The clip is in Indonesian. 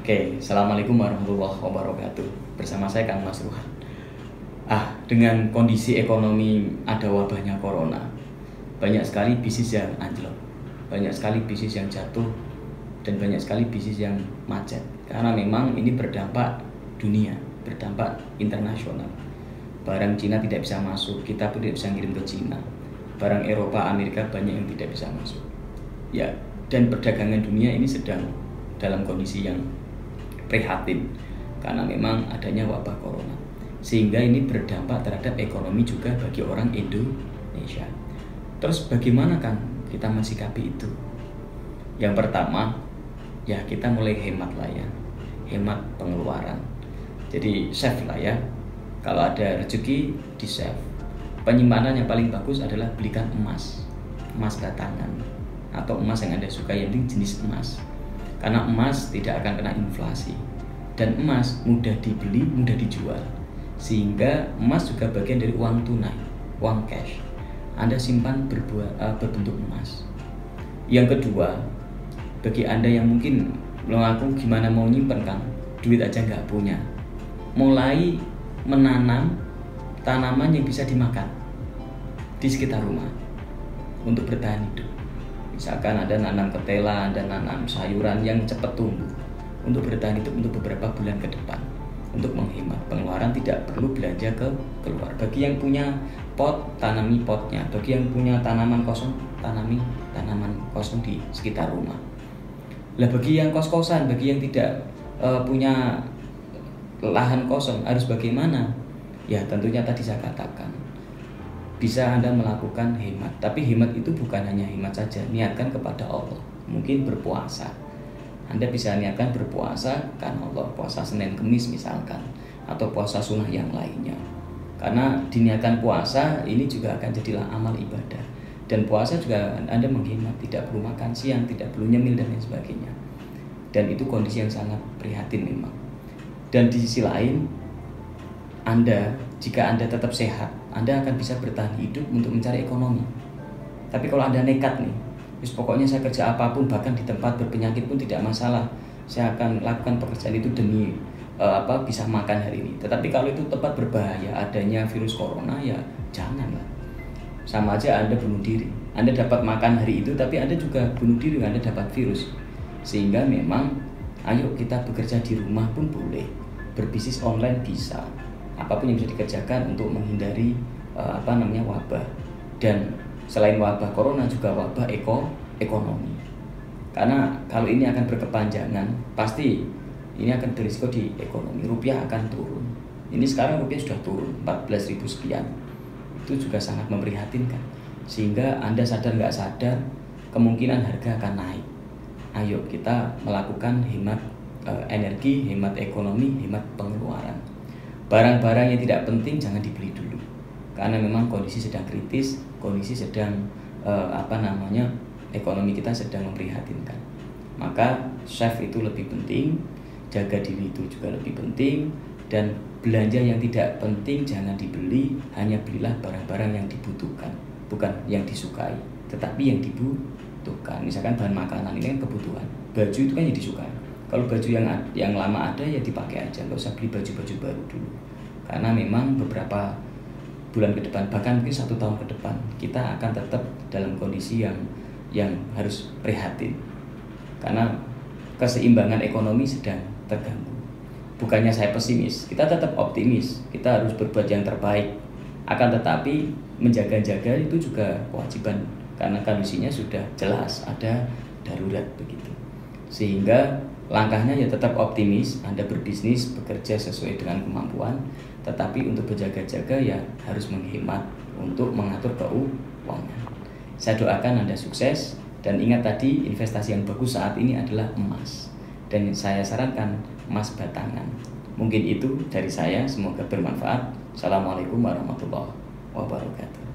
Oke, Assalamualaikum warahmatullahi wabarakatuh. Bersama saya Kang Mas Ruhan. Dengan kondisi ekonomi ada wabahnya corona, banyak sekali bisnis yang anjlok, banyak sekali bisnis yang jatuh, dan banyak sekali bisnis yang macet. Karena memang ini berdampak dunia, berdampak internasional. Barang Cina tidak bisa masuk, kita pun tidak bisa ngirim ke Cina. Barang Eropa, Amerika banyak yang tidak bisa masuk. Ya, dan perdagangan dunia ini sedang dalam kondisi yang prihatin karena memang adanya wabah corona, sehingga ini berdampak terhadap ekonomi juga bagi orang Indonesia. Terus bagaimana kan kita mensikapi itu? Yang pertama, ya kita mulai hemat lah ya, hemat pengeluaran. Jadi save lah ya, kalau ada rezeki di save. Penyimpanan yang paling bagus adalah belikan emas batangan atau emas yang Anda suka, yang penting jenis emas. Karena emas tidak akan kena inflasi, dan emas mudah dibeli, mudah dijual, sehingga emas juga bagian dari uang tunai, uang cash. Anda simpan berbentuk emas. Yang kedua, bagi Anda yang mungkin mengaku gimana mau nyimpen kan, duit aja nggak punya, mulai menanam tanaman yang bisa dimakan di sekitar rumah untuk bertahan hidup. Misalkan Anda nanam ketela, Anda nanam sayuran yang cepat tumbuh untuk bertahan hidup untuk beberapa bulan ke depan, untuk menghemat pengeluaran, tidak perlu belanja ke keluar. Bagi yang punya pot, tanami potnya. Bagi yang punya tanaman kosong, tanami tanaman kosong di sekitar rumah. Lah bagi yang kos-kosan, bagi yang tidak punya lahan kosong, harus bagaimana? Ya tentunya tadi saya katakan, bisa Anda melakukan hemat, tapi hemat itu bukan hanya hemat saja, niatkan kepada Allah. Mungkin berpuasa, Anda bisa niatkan berpuasa karena Allah, puasa Senin Kemis misalkan, atau puasa sunnah yang lainnya. Karena diniatkan puasa ini juga akan jadilah amal ibadah. Dan puasa juga Anda menghemat, tidak perlu makan siang, tidak perlu nyemil dan lain sebagainya. Dan itu kondisi yang sangat prihatin memang. Dan di sisi lain, jika Anda tetap sehat, Anda akan bisa bertahan hidup untuk mencari ekonomi. Tapi kalau Anda nekat nih, pokoknya saya kerja apapun, bahkan di tempat berpenyakit pun tidak masalah, saya akan lakukan pekerjaan itu demi bisa makan hari ini. Tetapi kalau itu tempat berbahaya, adanya virus corona, ya janganlah. Sama aja Anda bunuh diri. Anda dapat makan hari itu, tapi Anda juga bunuh diri, Anda dapat virus. Sehingga memang, ayo kita bekerja di rumah pun boleh, berbisnis online bisa, apapun yang bisa dikerjakan untuk menghindari wabah. Dan selain wabah corona juga wabah ekonomi. Karena kalau ini akan berkepanjangan, pasti ini akan berisiko di ekonomi. Rupiah akan turun. Ini sekarang rupiah sudah turun 14.000 sekian. Itu juga sangat memprihatinkan. Sehingga Anda sadar nggak sadar, kemungkinan harga akan naik. Ayo kita melakukan hemat energi, hemat ekonomi, hemat pengeluaran. Barang-barang yang tidak penting jangan dibeli dulu, karena memang kondisi sedang kritis, kondisi sedang ekonomi kita sedang memprihatinkan. Maka save itu lebih penting, jaga diri itu juga lebih penting, dan belanja yang tidak penting jangan dibeli, hanya belilah barang-barang yang dibutuhkan, bukan yang disukai, tetapi yang dibutuhkan. Misalkan bahan makanan ini kan kebutuhan, baju itu kan yang disukai. Kalau baju yang lama ada ya dipakai aja, nggak usah beli baju-baju baru dulu. Karena memang beberapa bulan ke depan, bahkan mungkin 1 tahun ke depan, kita akan tetap dalam kondisi yang harus prihatin. Karena keseimbangan ekonomi sedang terganggu. Bukannya saya pesimis, kita tetap optimis, kita harus berbuat yang terbaik. Akan tetapi menjaga-jaga itu juga kewajiban, karena kondisinya sudah jelas ada darurat begitu. Sehingga langkahnya ya tetap optimis, Anda berbisnis, bekerja sesuai dengan kemampuan, tetapi untuk berjaga-jaga ya harus menghemat untuk mengatur keuangan. Saya doakan Anda sukses, dan ingat tadi investasi yang bagus saat ini adalah emas. Dan saya sarankan emas batangan. Mungkin itu dari saya, semoga bermanfaat. Assalamualaikum warahmatullahi wabarakatuh.